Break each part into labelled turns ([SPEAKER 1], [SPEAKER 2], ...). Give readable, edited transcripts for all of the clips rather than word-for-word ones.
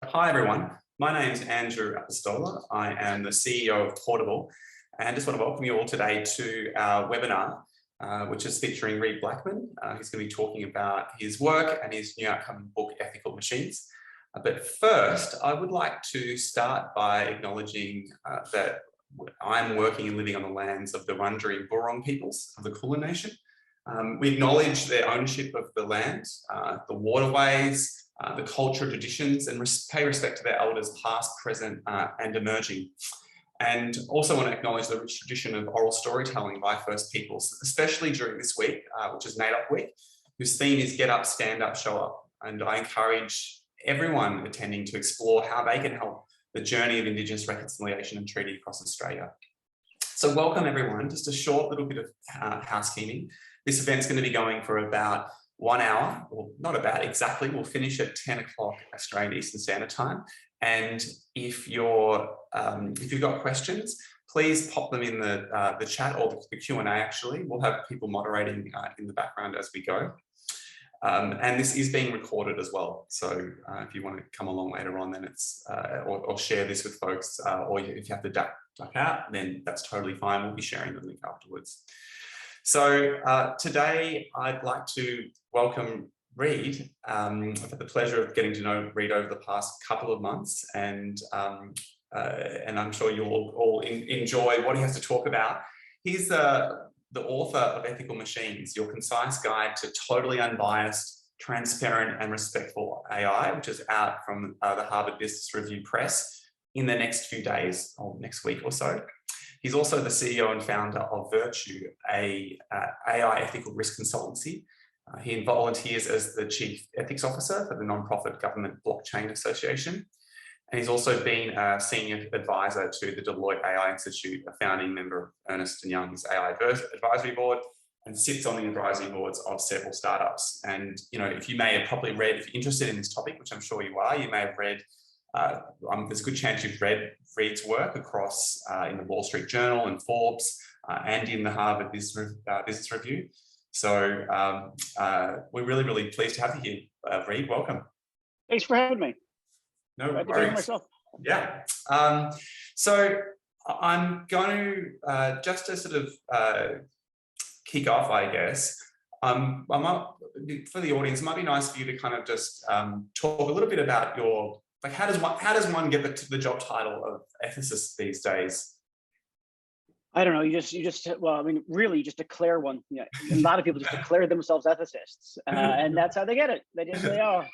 [SPEAKER 1] Hi everyone, my name is Andrew Apostola. I am the CEO of Portable and just want to welcome you all today to our webinar, which is featuring Reid Blackman. He's going to be talking about his work and his new upcoming book, Ethical Machines. But first, I would like to start by acknowledging that I'm working and living on the lands of the Wurundjeri and Burrung peoples of the Kulin Nation. We acknowledge their ownership of the land, the waterways, the culture, traditions, and pay respect to their elders past, present, and emerging. And also want to acknowledge the rich tradition of oral storytelling by First Peoples, especially during this week, which is NAIDOC Week, whose theme is Get Up, Stand Up, Show Up. And I encourage everyone attending to explore how they can help the journey of Indigenous reconciliation and treaty across Australia. So welcome everyone, just a short little bit of housekeeping. This event's going to be going for about 1 hour, or not about exactly, we'll finish at 10 o'clock Australian Eastern Standard Time. And if you've got questions, please pop them in the chat or the Q&A actually. We'll have people moderating in the background as we go. And this is being recorded as well. So if you want to come along later on, then it's, or share this with folks, or if you have to duck out, then that's totally fine. We'll be sharing the link afterwards. So today I'd like to welcome Reid. I've had the pleasure of getting to know Reid over the past couple of months, and I'm sure you'll all enjoy what he has to talk about. He's the author of Ethical Machines, your concise guide to totally unbiased, transparent and respectful AI, which is out from the Harvard Business Review Press in the next few days or next week or so. He's also the CEO and founder of Virtue, a AI ethical risk consultancy. He volunteers as the Chief Ethics Officer for the non-profit Government Blockchain Association. And he's also been a senior advisor to the Deloitte AI Institute, a founding member of Ernst & Young's AI Advisory Board, and sits on the advisory boards of several startups. And, you know, if you may have probably read, if you're interested in this topic, which I'm sure you are, you may have read, there's a good chance you've read Reid's work across in the Wall Street Journal and Forbes and in the Harvard Business Review. So we're really, really pleased to have you here, Reid. Welcome.
[SPEAKER 2] Thanks for having me.
[SPEAKER 1] No worries.
[SPEAKER 2] Glad to be here myself.
[SPEAKER 1] Yeah. So I'm going to, just to sort of kick off, I guess, for the audience, it might be nice for you to kind of just talk a little bit about your, like, how does one get the job title of ethicist these days?
[SPEAKER 2] I don't know. You just well, I mean, really, just declare one. Yeah, a lot of people just declare themselves ethicists, and that's how they get it. They are.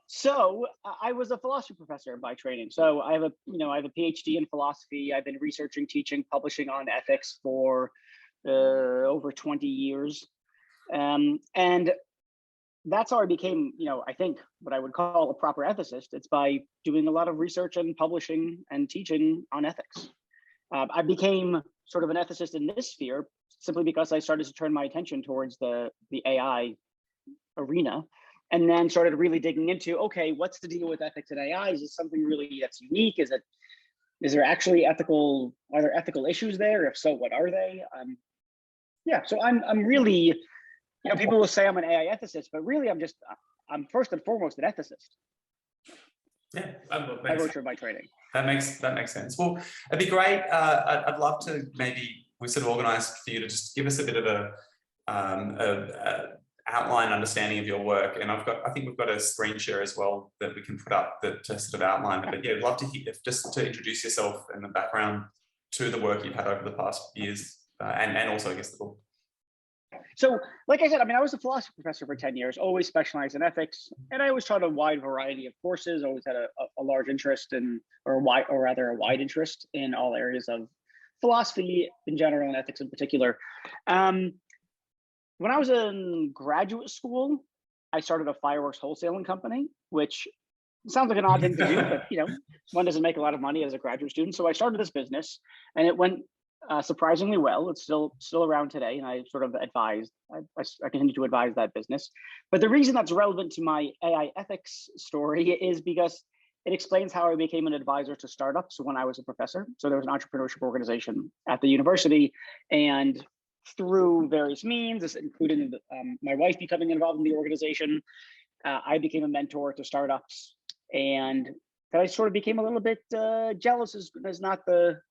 [SPEAKER 2] So I was a philosophy professor by training. So I have a PhD in philosophy. I've been researching, teaching, publishing on ethics for over 20 years, and that's how I became, I think what I would call a proper ethicist. It's by doing a lot of research and publishing and teaching on ethics. I became sort of an ethicist in this sphere simply because I started to turn my attention towards the AI arena, and then started really digging into, okay, what's the deal with ethics and AI? Is it something really that's unique? Is there actually are there ethical issues there? If so, what are they? Yeah, so I'm really, people will say I'm an AI ethicist, but really I'm first and foremost an ethicist.
[SPEAKER 1] Yeah,
[SPEAKER 2] by virtue of my training.
[SPEAKER 1] That makes sense. Well, it'd be great. I'd love to we sort of organised for you to just give us a bit of a outline understanding of your work, and I think we've got a screen share as well that we can put up to sort of outline it. But yeah, I'd love to hear, just to introduce yourself and the background to the work you've had over the past years, and also I guess the book.
[SPEAKER 2] So, like I said, I mean, I was a philosophy professor for 10 years, always specialized in ethics, and I always taught a wide variety of courses, always had a large interest in, a wide interest in all areas of philosophy in general and ethics in particular. When I was in graduate school, I started a fireworks wholesaling company, which sounds like an odd thing to do, but one doesn't make a lot of money as a graduate student. So I started this business, and it went surprisingly well. It's still around today, and I sort of advised. I continue to advise that business. But the reason that's relevant to my AI ethics story is because it explains how I became an advisor to startups when I was a professor. So there was an entrepreneurship organization at the university, and through various means, including my wife becoming involved in the organization, I became a mentor to startups. And that I sort of became a little bit jealous is not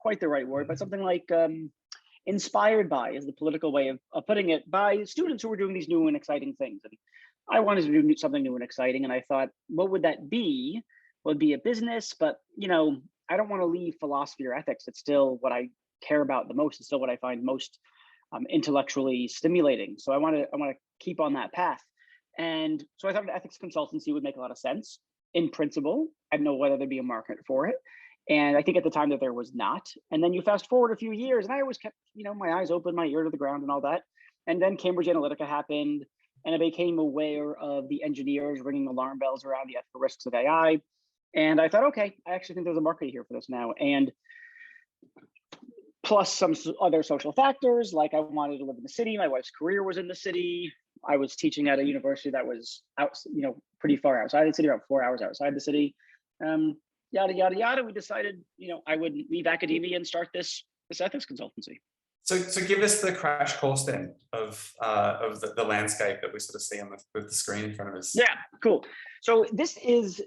[SPEAKER 2] quite the right word, but something like inspired by is the political way of putting it, by students who were doing these new and exciting things. And I wanted to do something new and exciting, and I thought, what would that be? Would be a business, but I don't want to leave philosophy or ethics. It's still what I care about the most. It's still what I find most intellectually stimulating. So I want to keep on that path. And so I thought an ethics consultancy would make a lot of sense in principle. I didn't know whether there'd be a market for it. And I think at the time that there was not. And then you fast forward a few years, and I always kept, my eyes open, my ear to the ground and all that. And then Cambridge Analytica happened, and I became aware of the engineers ringing alarm bells around the ethical risks of AI. And I thought, okay, I actually think there's a market here for this now. And plus some other social factors, like I wanted to live in the city. My wife's career was in the city. I was teaching at a university that was out, pretty far outside the city, about 4 hours outside the city. Yada, yada, yada. We decided, I would leave academia and start this ethics consultancy.
[SPEAKER 1] So give us the crash course then of the landscape that we sort of see on the screen in front of us.
[SPEAKER 2] Yeah, cool. So this is,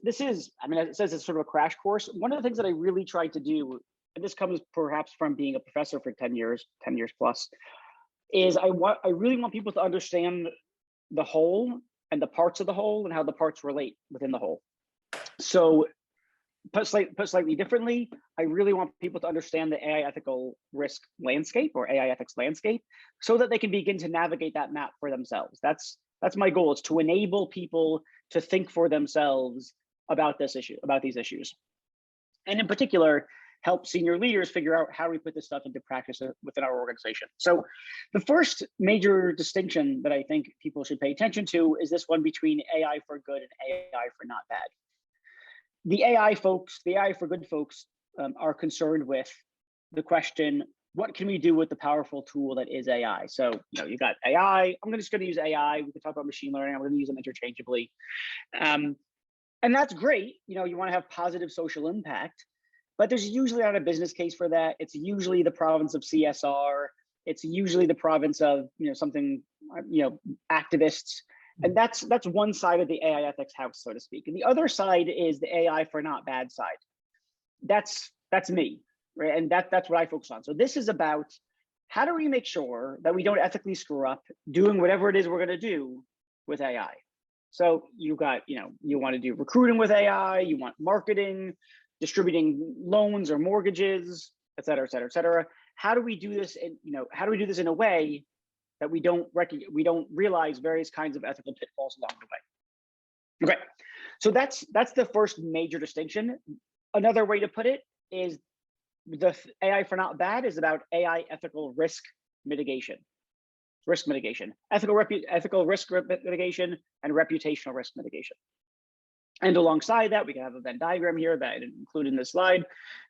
[SPEAKER 2] I mean, it says it's sort of a crash course. One of the things that I really tried to do, and this comes perhaps from being a professor for 10 years plus, is I really want people to understand the whole and the parts of the whole and how the parts relate within the whole. So put slightly differently, I really want people to understand the AI ethical risk landscape or AI ethics landscape so that they can begin to navigate that map for themselves. That's my goal, is to enable people to think for themselves about this issue, about these issues. And in particular, help senior leaders figure out how we put this stuff into practice within our organization. So the first major distinction that I think people should pay attention to is this one between AI for good and AI for not bad. The AI folks, the AI for good folks, are concerned with the question, what can we do with the powerful tool that is AI? So, you got AI, I'm just gonna use AI, we can talk about machine learning, I'm gonna use them interchangeably. And that's great, you wanna have positive social impact, but there's usually not a business case for that. It's usually the province of CSR. It's usually the province of, something, activists. And that's one side of the AI ethics house, so to speak. And the other side is the AI for not bad side. That's me, right? And that's what I focus on. So this is about how do we make sure that we don't ethically screw up doing whatever it is we're going to do with AI. So you got, you want to do recruiting with AI, you want marketing, distributing loans or mortgages, et cetera, et cetera, et cetera. How do we do this in a way that we don't realize various kinds of ethical pitfalls along the way? Okay, so that's the first major distinction. Another way to put it is the AI for not bad is about AI ethical risk mitigation. Ethical risk mitigation and reputational risk mitigation. And alongside that, we can have a Venn diagram here that I didn't include in this slide.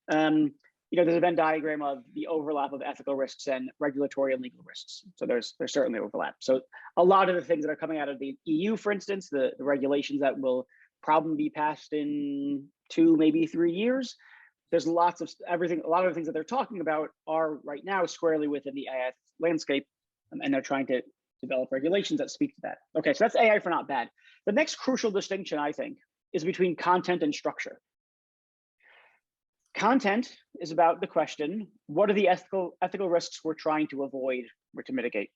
[SPEAKER 2] There's a Venn diagram of the overlap of ethical risks and regulatory and legal risks. So there's certainly overlap. So a lot of the things that are coming out of the EU, for instance, the regulations that will probably be passed in 2, maybe 3 years, there's lots of everything. A lot of the things that they're talking about are right now squarely within the AI landscape, and they're trying to develop regulations that speak to that. Okay, so that's AI for not bad. The next crucial distinction, I think, is between content and structure. Content is about the question, what are the ethical risks we're trying to avoid or to mitigate?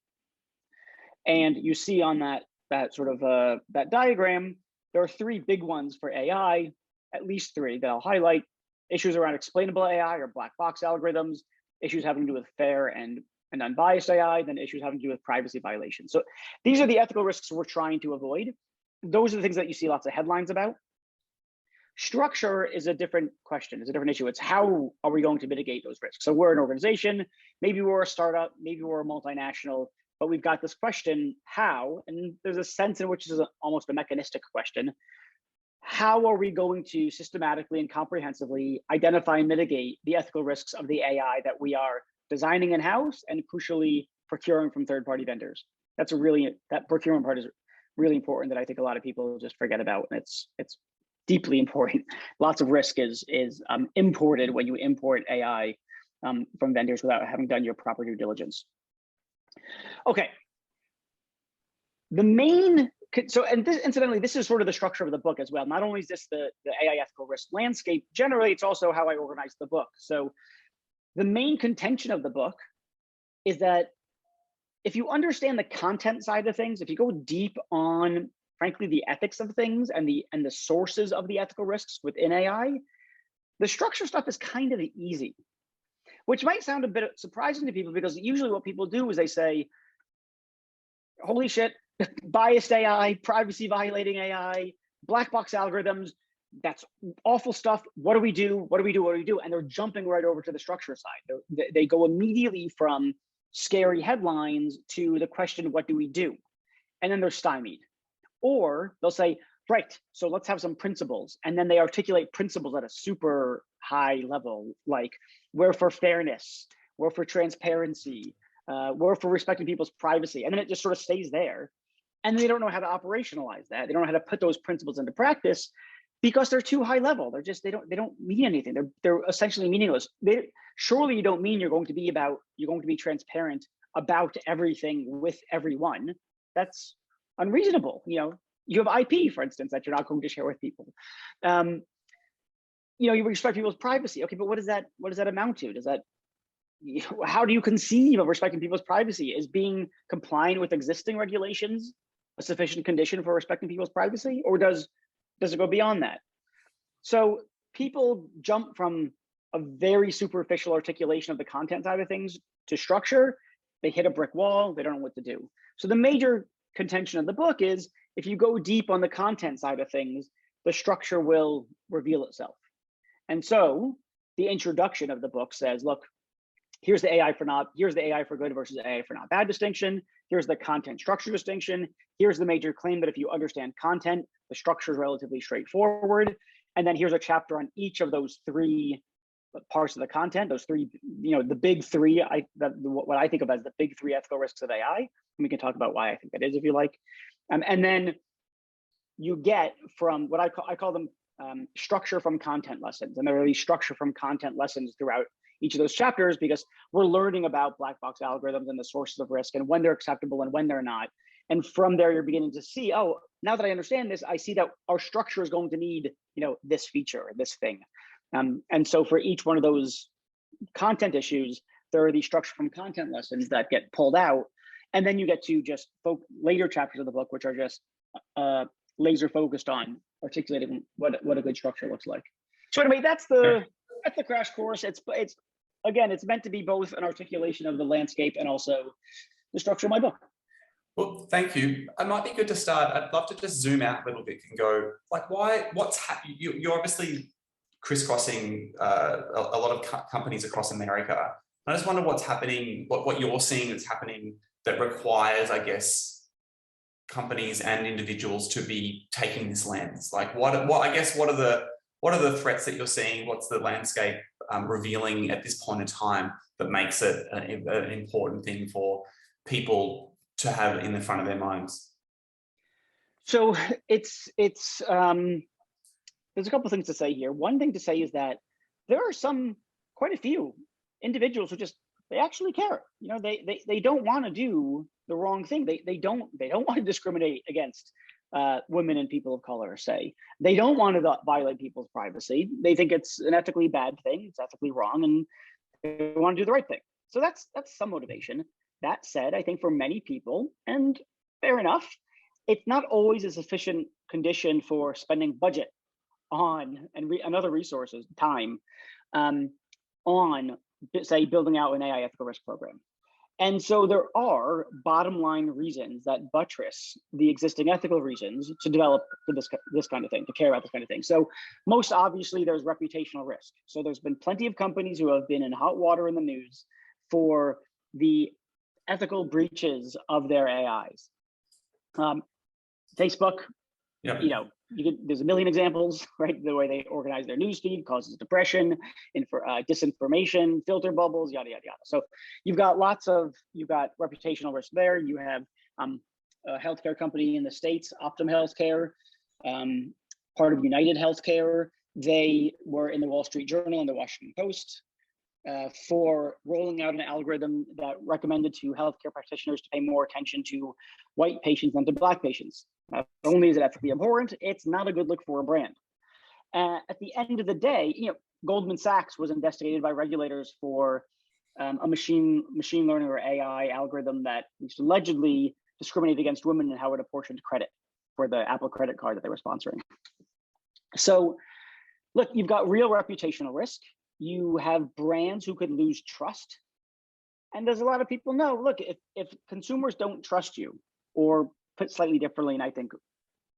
[SPEAKER 2] And you see on that sort of that diagram, there are 3 big ones for AI, at least 3 that I'll highlight. Issues around explainable AI or black box algorithms, issues having to do with fair and unbiased AI, then issues having to do with privacy violations. So these are the ethical risks we're trying to avoid. Those are the things that you see lots of headlines about. Structure is a different question, it's a different issue. It's how are we going to mitigate those risks? So we're an organization, maybe we're a startup, maybe we're a multinational, but we've got this question, how? And there's a sense in which is almost a mechanistic question. How are we going to systematically and comprehensively identify and mitigate the ethical risks of the AI that we are designing in-house and crucially procuring from third-party vendors? That procurement part is really important that I think a lot of people just forget about. And it's deeply important. Lots of risk is imported when you import AI from vendors without having done your proper due diligence. Okay. The main so, and this, incidentally, this is sort of the structure of the book as well. Not only is this the AI ethical risk landscape, generally, it's also how I organize the book. So the main contention of the book is that if you understand the content side of things, if you go deep on, frankly, the ethics of things and the sources of the ethical risks within AI, the structure stuff is kind of easy, which might sound a bit surprising to people, because usually what people do is they say, holy shit, biased AI, privacy violating AI, black box algorithms, that's awful stuff. What do we do? What do we do? What do we do? And they're jumping right over to the structure side. They go immediately from scary headlines to the question, what do we do? And then they're stymied. Or they'll say, right, so let's have some principles. And then they articulate principles at a super high level, like we're for fairness, we're for transparency, we're for respecting people's privacy. And then it just sort of stays there. And they don't know how to operationalize that. They don't know how to put those principles into practice because they're too high level. They don't mean anything. They're essentially meaningless. Surely you don't mean you're going to be transparent about everything with everyone. That's unreasonable. You have IP, for instance, that you're not going to share with people. You respect people's privacy. Okay, but what does that amount to? How do you conceive of respecting people's privacy? Is being compliant with existing regulations a sufficient condition for respecting people's privacy, or does it go beyond that? So people jump from a very superficial articulation of the content side of things to structure. They hit a brick wall. They don't know what to do. So the major contention of the book is, if you go deep on the content side of things, the structure will reveal itself. And so the introduction of the book says, look, here's the AI for good versus AI for not bad distinction. Here's the content structure distinction. Here's the major claim that if you understand content, the structure is relatively straightforward. And then here's a chapter on each of those three parts of the content, those three, the big three, what I think of as the big three ethical risks of AI. And we can talk about why I think that is, if you like. And then you get from what I call them structure from content lessons. And there are these structure from content lessons throughout each of those chapters, because we're learning about black box algorithms and the sources of risk and when they're acceptable and when they're not. And from there, you're beginning to see, oh, now that I understand this, I see that our structure is going to need, this feature or this thing. And so for each one of those content issues, there are these structure from content lessons that get pulled out. And then you get to just later chapters of the book, which are just laser focused on articulating what a good structure looks like. So anyway, that's the crash course. It's meant to be both an articulation of the landscape and also the structure of my book.
[SPEAKER 1] Well, thank you. It might be good to start. I'd love to just zoom out a little bit and go, like, what's happening? You're obviously crisscrossing a lot of companies across America. I just wonder what's happening, what you're seeing that's happening that requires, I guess, companies and individuals to be taking this lens. Like, what are the threats that you're seeing? What's the landscape revealing at this point in time that makes it an important thing for people to have in the front of their minds?
[SPEAKER 2] So it's there's a couple of things to say here. One thing to say is that there are quite a few individuals who they actually care. They don't want to do the wrong thing. They don't want to discriminate against women and people of color, say. They don't want to violate people's privacy. They think it's an ethically bad thing. It's ethically wrong, and they want to do the right thing. So that's some motivation. That said, I think for many people, and fair enough, it's not always a sufficient condition for spending budget on and other resources, time, on, say, building out an AI ethical risk program. And so there are bottom line reasons that buttress the existing ethical reasons to develop this kind of thing, to care about this kind of thing. So most obviously, there's reputational risk. So there's been plenty of companies who have been in hot water in the news for the ethical breaches of their AIs. Facebook,
[SPEAKER 1] yep.
[SPEAKER 2] There's a million examples, right? The way they organize their newsfeed causes depression, disinformation, filter bubbles, yada, yada, yada. So you've got reputational risk there. You have a healthcare company in the States, Optum Healthcare, part of United Healthcare. They were in the Wall Street Journal and the Washington Post for rolling out an algorithm that recommended to healthcare practitioners to pay more attention to white patients than to black patients. Not only is it ethically abhorrent, it's not a good look for a brand. At the end of the day, Goldman Sachs was investigated by regulators for a machine learning or AI algorithm that allegedly discriminated against women and how it apportioned credit for the Apple credit card that they were sponsoring. So look, you've got real reputational risk. You have brands who could lose trust. And there's a lot of people know, look, if consumers don't trust you, or put slightly differently, and I think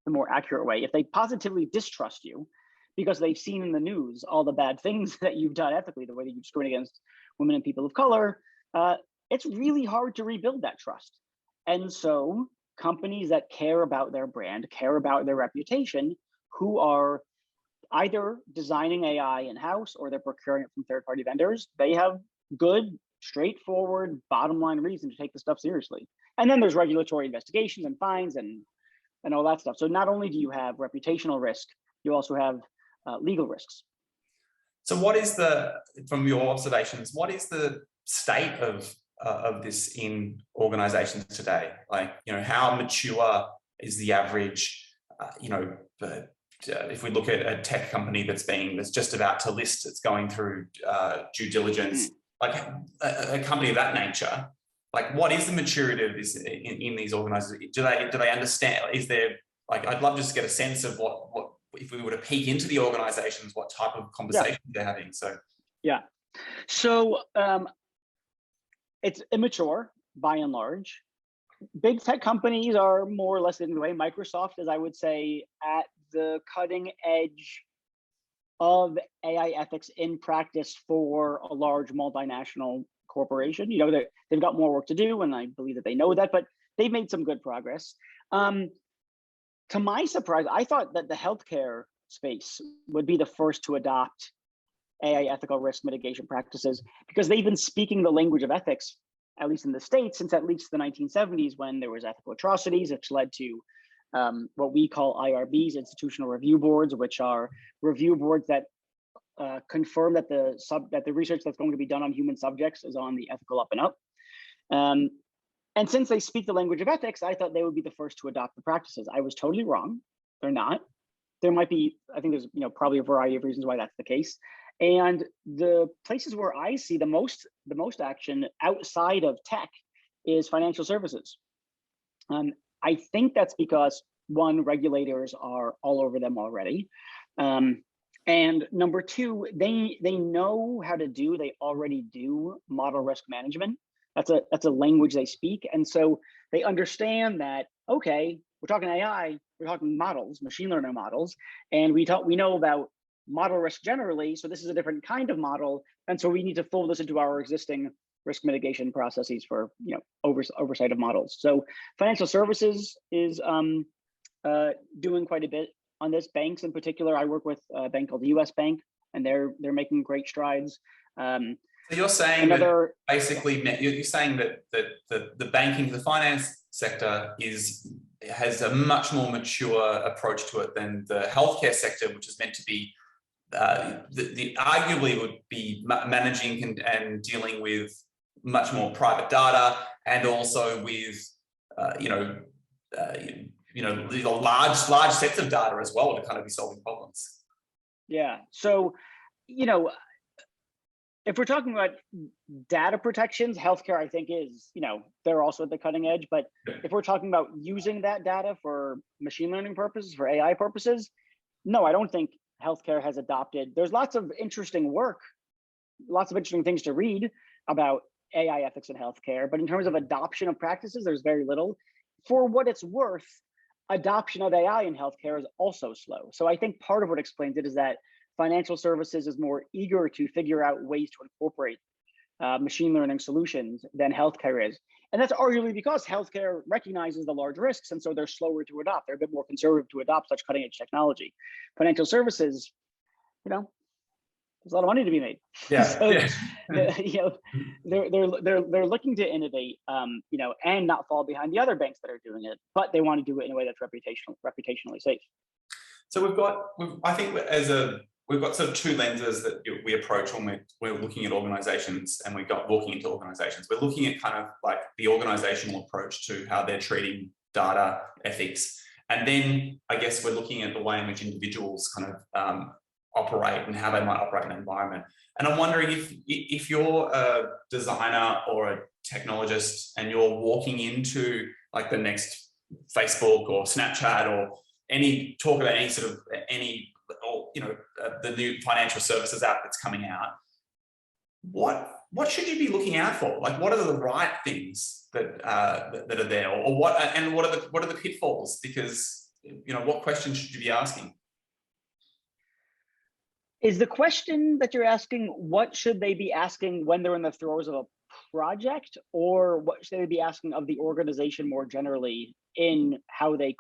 [SPEAKER 2] the more accurate way, if they positively distrust you because they've seen in the news all the bad things that you've done ethically, the way that you discriminate against women and people of color, it's really hard to rebuild that trust. And so companies that care about their brand, care about their reputation, who are either designing AI in-house or they're procuring it from third-party vendors, they have good, straightforward, bottom line reason to take the stuff seriously. And then there's regulatory investigations and fines and all that stuff. So not only do you have reputational risk, you also have legal risks.
[SPEAKER 1] So what is from your observations, what is the state of this in organizations today? Like, how mature is the average, if we look at a tech company that's just about to list, it's going through due diligence, like a company of that nature, like what is the maturity of this in these organizations? Do they understand? Is there, like, I'd love just to get a sense of what if we were to peek into the organizations, what type of conversations they're having.
[SPEAKER 2] So it's immature by and large. Big tech companies are more or less in the way. Microsoft is, I would say, at the cutting edge of AI ethics in practice for a large multinational corporation. They've got more work to do, and I believe that they know that, but they've made some good progress. To my surprise, I thought that the healthcare space would be the first to adopt AI ethical risk mitigation practices, because they've been speaking the language of ethics, at least in the States, since at least the 1970s, when there was ethical atrocities, which led to what we call IRBs, institutional review boards, which are review boards that confirm that the research that's going to be done on human subjects is on the ethical up and up. And since they speak the language of ethics, I thought they would be the first to adopt the practices. I was totally wrong. They're not. There might be, I think there's probably a variety of reasons why that's the case. And the places where I see the most action outside of tech is financial services. I think that's because, one, regulators are all over them already. And number two, they know how to do, they already do model risk management. That's a language they speak. And so they understand that, okay, we're talking AI, we're talking models, machine learning models, and we know about model risk generally. So this is a different kind of model. And so we need to fold this into our existing risk mitigation processes for oversight of models. So financial services is doing quite a bit on this. Banks in particular, I work with a bank called the US Bank, and they're making great strides.
[SPEAKER 1] So you're saying that basically, you're saying that the banking, the finance sector has a much more mature approach to it than the healthcare sector, which is meant to be arguably would be managing and dealing with much more private data, and also with large sets of data as well to kind of be solving problems.
[SPEAKER 2] Yeah. So if we're talking about data protections, healthcare, I think is, they're also at the cutting edge. But if we're talking about using that data for machine learning purposes, for AI purposes, no, I don't think healthcare has adopted. There's lots of interesting work, lots of interesting things to read about AI ethics in healthcare. But in terms of adoption of practices, there's very little. For what it's worth, adoption of AI in healthcare is also slow. So I think part of what explains it is that financial services is more eager to figure out ways to incorporate machine learning solutions than healthcare is. And that's arguably because healthcare recognizes the large risks, and so they're slower to adopt. They're a bit more conservative to adopt such cutting edge technology. Financial services, there's a lot of money to be made.
[SPEAKER 1] Yeah.
[SPEAKER 2] So, they're looking to innovate, and not fall behind the other banks that are doing it, but they want to do it in a way that's reputationally safe.
[SPEAKER 1] So we've got sort of two lenses that we approach when we're looking at organizations, and walking into organizations. We're looking at kind of like the organizational approach to how they're treating data ethics. And then I guess we're looking at the way in which individuals kind of operate and how they might operate in an environment. And I'm wondering if you're a designer or a technologist and you're walking into like the next Facebook or Snapchat or talk about any sort of the new financial services app that's coming out, what should you be looking out for? Like, what are the right things that are there, or what are the pitfalls? Because what questions should you be asking?
[SPEAKER 2] Is the question that you're asking, what should they be asking when they're in the throes of a project, or what should they be asking of the organization more generally in how they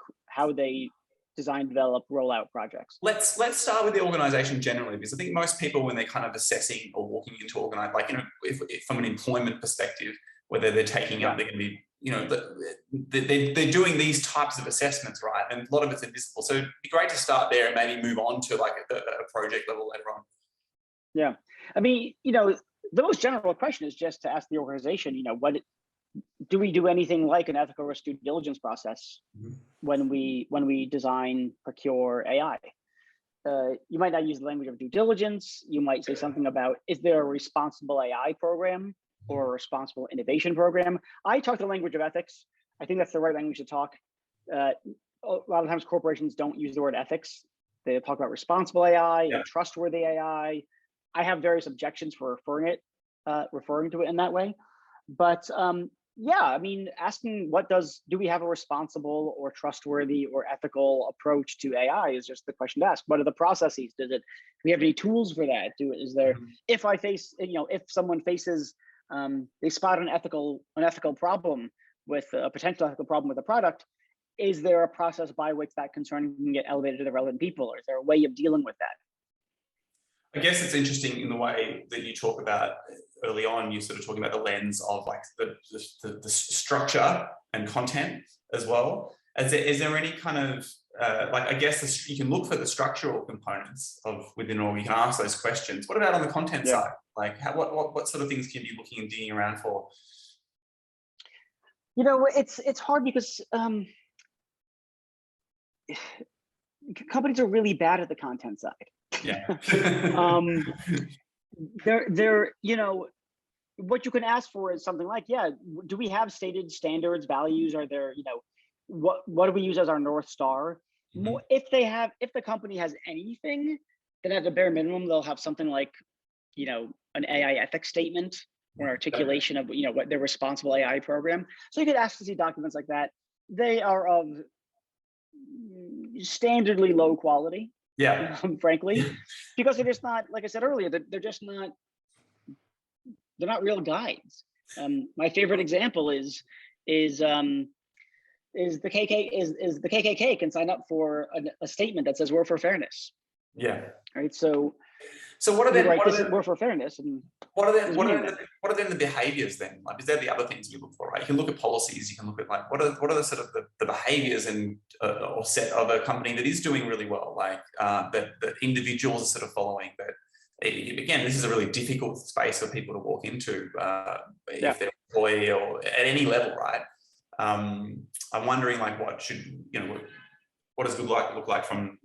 [SPEAKER 2] design, develop, roll out projects?
[SPEAKER 1] Let's start with the organization generally, because I think most people, when they're kind of assessing or walking into organize, like, if from an employment perspective, whether they're taking up, they're going to be, they're doing these types of assessments, right? And a lot of it's invisible. So it'd be great to start there and maybe move on to like a project level later on.
[SPEAKER 2] Yeah. I mean, the most general question is just to ask the organization, do we do anything like an ethical risk due diligence process when we design, procure AI? You might not use the language of due diligence. You might say something about, is there a responsible AI program or a responsible innovation program? I talk the language of ethics. I think that's the right language to talk. A lot of times corporations don't use the word ethics. They talk about responsible AI and trustworthy AI. I have various objections for referring to it in that way. But yeah, I mean, asking do we have a responsible or trustworthy or ethical approach to AI is just the question to ask. What are the processes? Do we have any tools for that? Is there, if someone faces, they spot an ethical problem with a potential ethical problem with a product, is there a process by which that concern can get elevated to the relevant people? Or is there a way of dealing with that?
[SPEAKER 1] I guess it's interesting in the way that you talk about early on, you're sort of talking about the lens of like the structure and content as well. Is there any kind of, I guess you can look for the structural components of within, or you can ask those questions. What about on the content side? Like what sort of things can you be looking and digging around for?
[SPEAKER 2] It's hard because companies are really bad at the content side.
[SPEAKER 1] Yeah.
[SPEAKER 2] They're what you can ask for is something like, do we have stated standards, values? Are there, what do we use as our North Star? If the company has anything, then at the bare minimum, they'll have something like, an AI ethics statement or an articulation of, what their responsible AI program. So you could ask to see documents like that. They are of standardly low quality.
[SPEAKER 1] Yeah.
[SPEAKER 2] Frankly, because they're just not, like I said earlier, they're not real guides. My favorite example is the KKK can sign up for a statement that says we're for fairness.
[SPEAKER 1] Yeah.
[SPEAKER 2] Right. So
[SPEAKER 1] what are they?
[SPEAKER 2] We're for fairness. And
[SPEAKER 1] what are then the behaviors then? Like, is there the other things we look for, right? You can look at policies, you can look at like, what are the sort of the behaviors and or set of a company that is doing really well, like that individuals are sort of following. That again, this is a really difficult space for people to walk into if they're an employee or at any level, right? I'm wondering like what does good look like from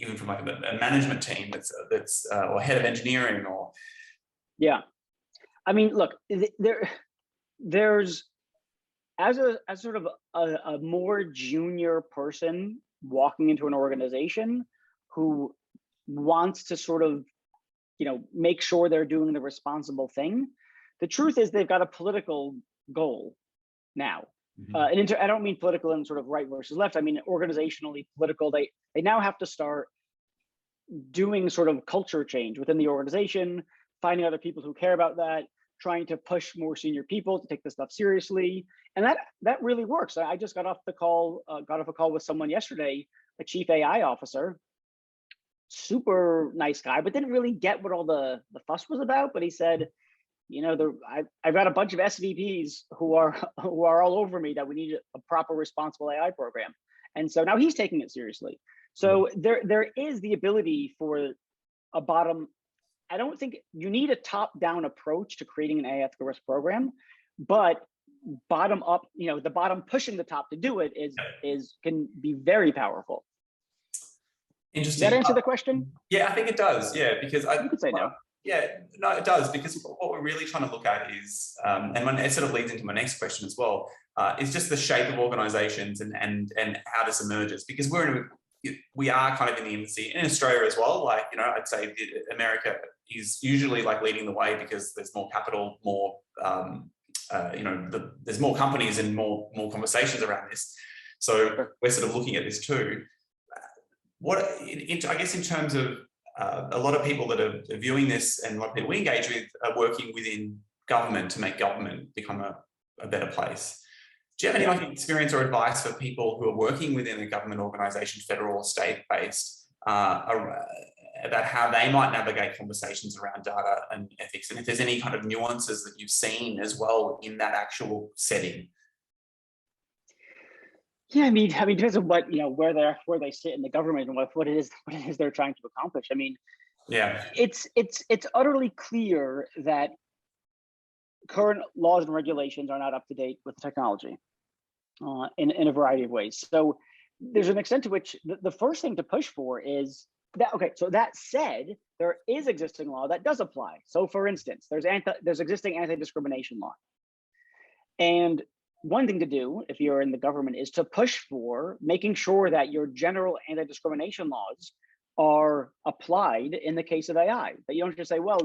[SPEAKER 1] even from like a management team that's or head of engineering or.
[SPEAKER 2] Yeah, I mean, look, there's as sort of a more junior person walking into an organization who wants to sort of, make sure they're doing the responsible thing. The truth is they've got a political goal now. And I don't mean political in sort of right versus left. I mean organizationally political. They now have to start doing sort of culture change within the organization, finding other people who care about that, trying to push more senior people to take this stuff seriously, and that really works. I just got off a call with someone yesterday, a chief AI officer, super nice guy, but didn't really get what all the fuss was about. But he said, I've got a bunch of SVPs who are all over me that we need a proper responsible AI program. And so now he's taking it seriously. So there is the ability for a bottom. I don't think you need a top-down approach to creating an AI ethical risk program, but bottom up, the bottom pushing the top to do it can be very powerful.
[SPEAKER 1] Interesting.
[SPEAKER 2] Does that answer the question?
[SPEAKER 1] Yeah, I think it does. Yeah, because
[SPEAKER 2] You could say no.
[SPEAKER 1] Yeah, no, it does, because what we're really trying to look at is, and it sort of leads into my next question as well, is just the shape of organisations and how this emerges. Because we are kind of in the infancy in Australia as well. Like, I'd say America is usually like leading the way because there's more capital, more there's more companies and more conversations around this. So we're sort of looking at this too. I guess in terms of a lot of people that are viewing this and a lot of people we engage with are working within government to make government become a better place. Do you have any experience or advice for people who are working within a government organisation, federal or state-based, about how they might navigate conversations around data and ethics, and if there's any kind of nuances that you've seen as well in that actual setting?
[SPEAKER 2] Yeah, I mean, it depends on what where they sit in the government and what it is they're trying to accomplish. I mean,
[SPEAKER 1] yeah,
[SPEAKER 2] it's utterly clear that current laws and regulations are not up to date with technology in a variety of ways. So there's an extent to which the first thing to push for is that. Okay, so that said, there is existing law that does apply. So for instance, there's existing anti-discrimination law, and one thing to do if you're in the government is to push for making sure that your general anti-discrimination laws are applied in the case of AI. That you don't just say, well,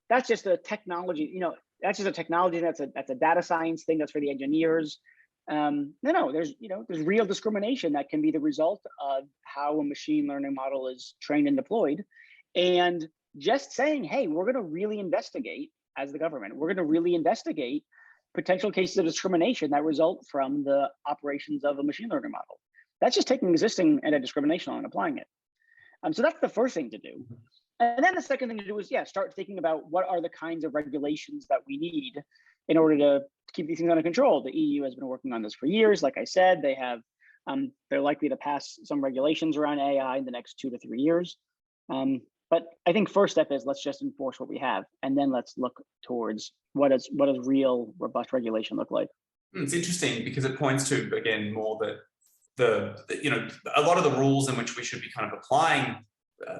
[SPEAKER 2] that's just a technology, that's just a technology, that's a data science thing, that's for the engineers. No, there's real discrimination that can be the result of how a machine learning model is trained and deployed. And just saying, hey, we're going to really investigate, as the government, we're going to really investigate potential cases of discrimination that result from the operations of a machine learning model. That's just taking existing anti-discrimination law and applying it. So that's the first thing to do. And then the second thing to do is, start thinking about what are the kinds of regulations that we need in order to keep these things under control. The EU has been working on this for years. Like I said, they're likely to pass some regulations around AI in the next 2 to 3 years. But I think first step is let's just enforce what we have, and then let's look towards what does real robust regulation look like.
[SPEAKER 1] It's interesting because it points to, again, more that a lot of the rules in which we should be kind of applying,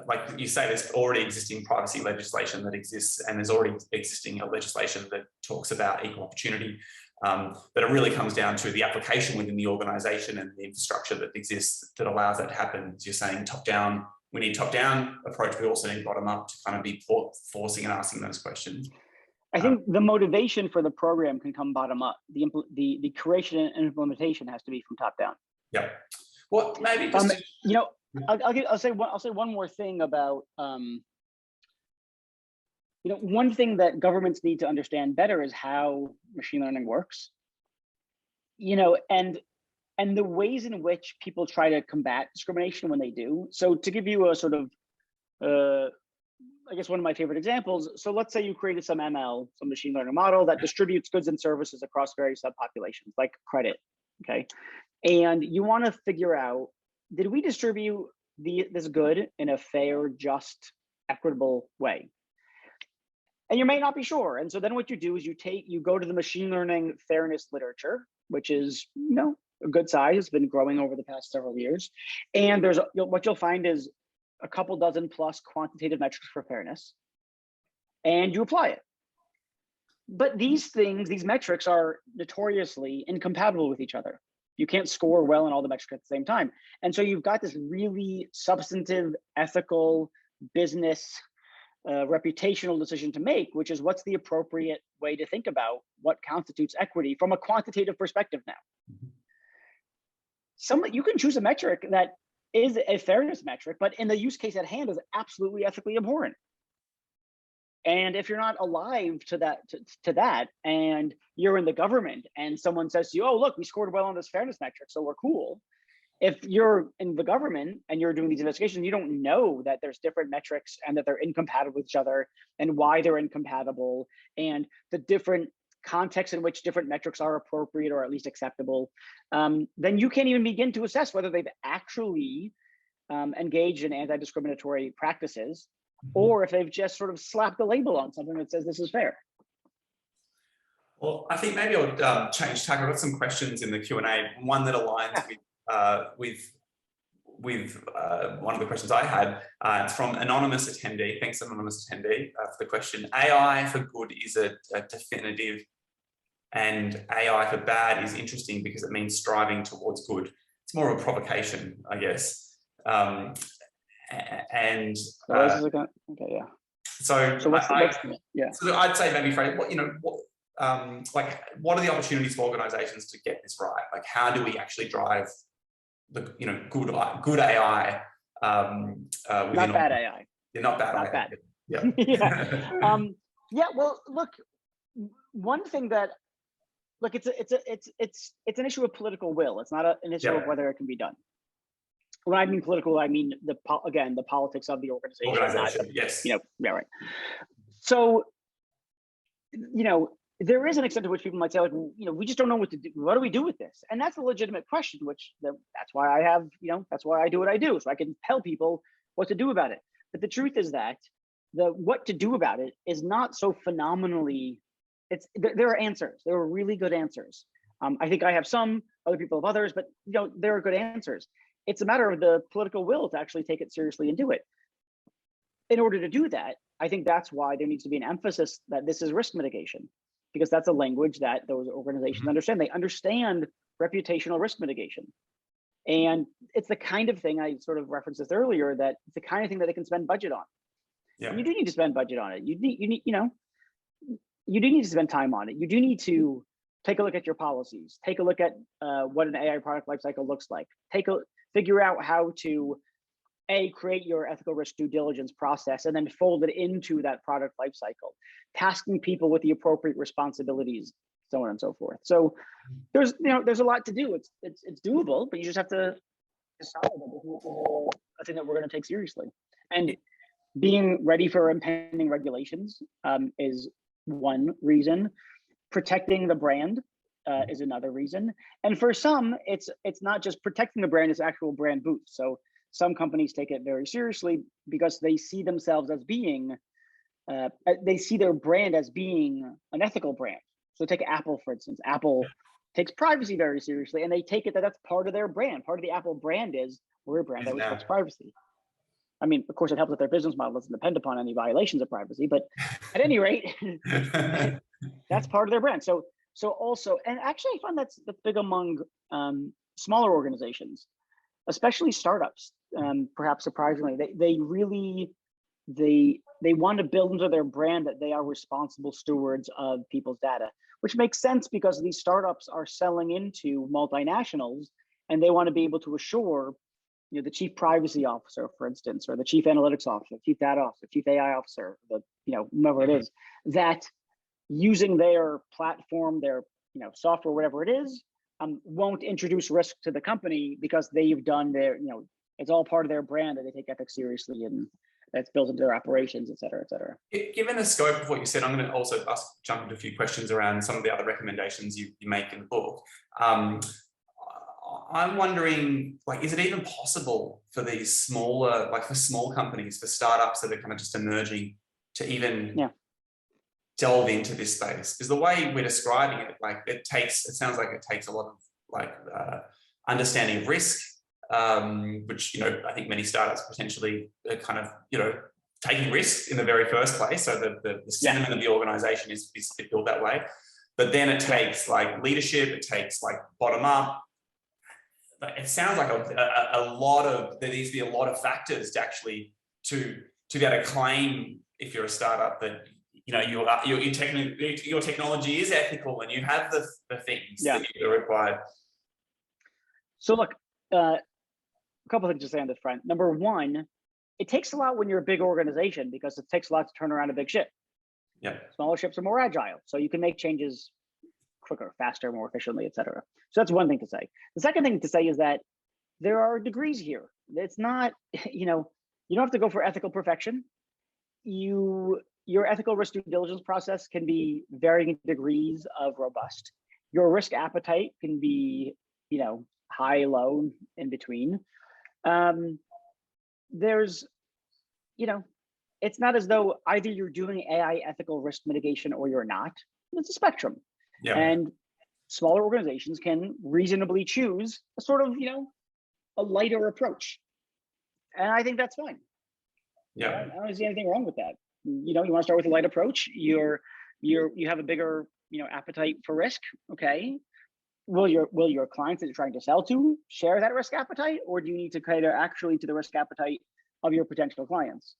[SPEAKER 1] like you say, there's already existing privacy legislation that exists, and there's already existing legislation that talks about equal opportunity. But it really comes down to the application within the organisation and the infrastructure that exists that allows that to happen. As you're saying, top down. We need top-down approach. We also need bottom-up to kind of be forcing and asking those questions.
[SPEAKER 2] I think the motivation for the program can come bottom-up. The creation and implementation has to be from top-down.
[SPEAKER 1] Yeah. Well, maybe just
[SPEAKER 2] I'll say one more thing about one thing that governments need to understand better is how machine learning works. And the ways in which people try to combat discrimination when they do. So to give you a sort of, I guess one of my favorite examples. So let's say you created some ML, some machine learning model that distributes goods and services across various subpopulations, like credit, okay? And you want to figure out, did we distribute this good in a fair, just, equitable way? And you may not be sure. And so then what you do is you go to the machine learning fairness literature, which is, a good size, has been growing over the past several years. And what you'll find is a couple dozen plus quantitative metrics for fairness, and you apply it. But these metrics are notoriously incompatible with each other. You can't score well on all the metrics at the same time. And so you've got this really substantive, ethical, business, reputational decision to make, which is what's the appropriate way to think about what constitutes equity from a quantitative perspective now. You can choose a metric that is a fairness metric, but in the use case at hand is absolutely ethically abhorrent. And if you're not alive to that, and you're in the government and someone says to you, oh, look, we scored well on this fairness metric, so we're cool. If you're in the government and you're doing these investigations, you don't know that there's different metrics and that they're incompatible with each other and why they're incompatible and the different context in which different metrics are appropriate or at least acceptable, then you can't even begin to assess whether they've actually engaged in anti-discriminatory practices, or if they've just sort of slapped a label on something that says this is fair.
[SPEAKER 1] Well, I think maybe I'll change tack. I've got some questions in the Q&A. One that aligns with one of the questions I had. It's from anonymous attendee. Thanks, anonymous attendee, for the question. AI for good is a definitive, and AI for bad is interesting because it means striving towards good. It's more of a provocation, I guess. Okay,
[SPEAKER 2] yeah.
[SPEAKER 1] So
[SPEAKER 2] what's
[SPEAKER 1] So I'd say maybe, Fred, what are the opportunities for organizations to get this right? Like, how do we actually drive the good AI?
[SPEAKER 2] Not bad AI.
[SPEAKER 1] Not bad.
[SPEAKER 2] Not bad.
[SPEAKER 1] Yeah.
[SPEAKER 2] Yeah. Well, look, one thing that it's an issue of political will. It's not an issue of whether it can be done. When I mean political, I mean the politics of the organization.
[SPEAKER 1] Yes.
[SPEAKER 2] Right. So, there is an extent to which people might say, like, we just don't know what to do. What do we do with this? And that's a legitimate question, that's why I have, that's why I do what I do. So I can tell people what to do about it. But the truth is that what to do about it is not so phenomenally, there are answers. There are really good answers. I think I have some, other people have others, but there are good answers. It's a matter of the political will to actually take it seriously and do it. In order to do that, I think that's why there needs to be an emphasis that this is risk mitigation, because that's a language that those organizations understand. They understand reputational risk mitigation. And it's the kind of thing, I sort of referenced this earlier, that it's the kind of thing that they can spend budget on. Yeah. And you do need to spend budget on it. You do need to spend time on it. You do need to take a look at your policies, take a look at what an AI product lifecycle looks like, figure out how to create your ethical risk due diligence process and then fold it into that product lifecycle, tasking people with the appropriate responsibilities, so on and so forth. So there's a lot to do. It's doable, but you just have to decide that this is a thing that we're going to take seriously. And being ready for impending regulations is one reason. Protecting the brand is another reason. And for some, it's not just protecting the brand, it's actual brand boost. So some companies take it very seriously because they see themselves as being, they see their brand as being an ethical brand. So take Apple, for instance. Apple takes privacy very seriously, and they take it that that's part of their brand. Part of the Apple brand is we're a brand that respects privacy. I mean, of course, it helps that their business model doesn't depend upon any violations of privacy, but at any rate, that's part of their brand. So also, and actually I find that's big among smaller organizations, especially startups, perhaps surprisingly. They really want to build into their brand that they are responsible stewards of people's data, which makes sense because these startups are selling into multinationals and they want to be able to assure the chief privacy officer, for instance, or the chief analytics officer, chief data officer, chief AI officer, whomever it is, that using their platform, their software, whatever it is, won't introduce risk to the company because they've done their, it's all part of their brand that they take ethics seriously and that's built into their operations, et cetera, et cetera.
[SPEAKER 1] Given the scope of what you said, I'm going to also jump into a few questions around some of the other recommendations you make in the book. I'm wondering, is it even possible for these smaller, for small companies, for startups that are kind of just emerging, to even delve into this space? Because the way we're describing it, it sounds like it takes a lot of understanding of risk, which I think many startups potentially are kind of taking risks in the very first place. So the sentiment of the organization is built that way. But then it takes leadership, it takes bottom up. It sounds like there needs to be a lot of factors to actually to be able to claim, if you're a startup, that your technology is ethical and you have the things that you are required.
[SPEAKER 2] So look, a couple of things to say on this front. Number one, it takes a lot when you're a big organization because it takes a lot to turn around a big ship.
[SPEAKER 1] Yeah.
[SPEAKER 2] Smaller ships are more agile, so you can make changes quicker, faster, more efficiently, et cetera. So that's one thing to say. The second thing to say is that there are degrees here. It's not, you don't have to go for ethical perfection. Your ethical risk due diligence process can be varying degrees of robust. Your risk appetite can be, high, low, in between. There's, it's not as though either you're doing AI ethical risk mitigation or you're not. It's a spectrum.
[SPEAKER 1] Yeah.
[SPEAKER 2] And smaller organizations can reasonably choose a sort of, a lighter approach. And I think that's fine.
[SPEAKER 1] Yeah.
[SPEAKER 2] I don't see anything wrong with that. You want to start with a light approach. You have a bigger, appetite for risk. Okay. Will your clients that you're trying to sell to share that risk appetite, or do you need to cater actually to the risk appetite of your potential clients?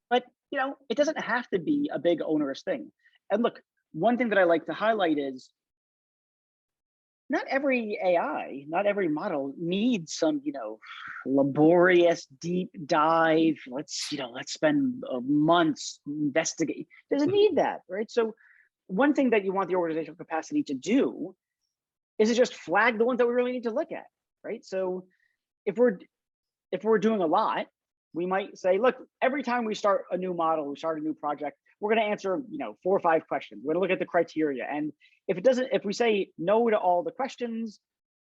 [SPEAKER 2] But it doesn't have to be a big onerous thing. And look, one thing that I like to highlight is not every AI, not every model needs some, laborious deep dive. Let's spend months investigating. Doesn't need that, right? So one thing that you want the organizational capacity to do is to just flag the ones that we really need to look at, right? So if we're doing a lot, we might say, look, every time we start a new model, we start a new project, we're going to answer, 4 or 5 questions. We're going to look at the criteria. And if we say no to all the questions,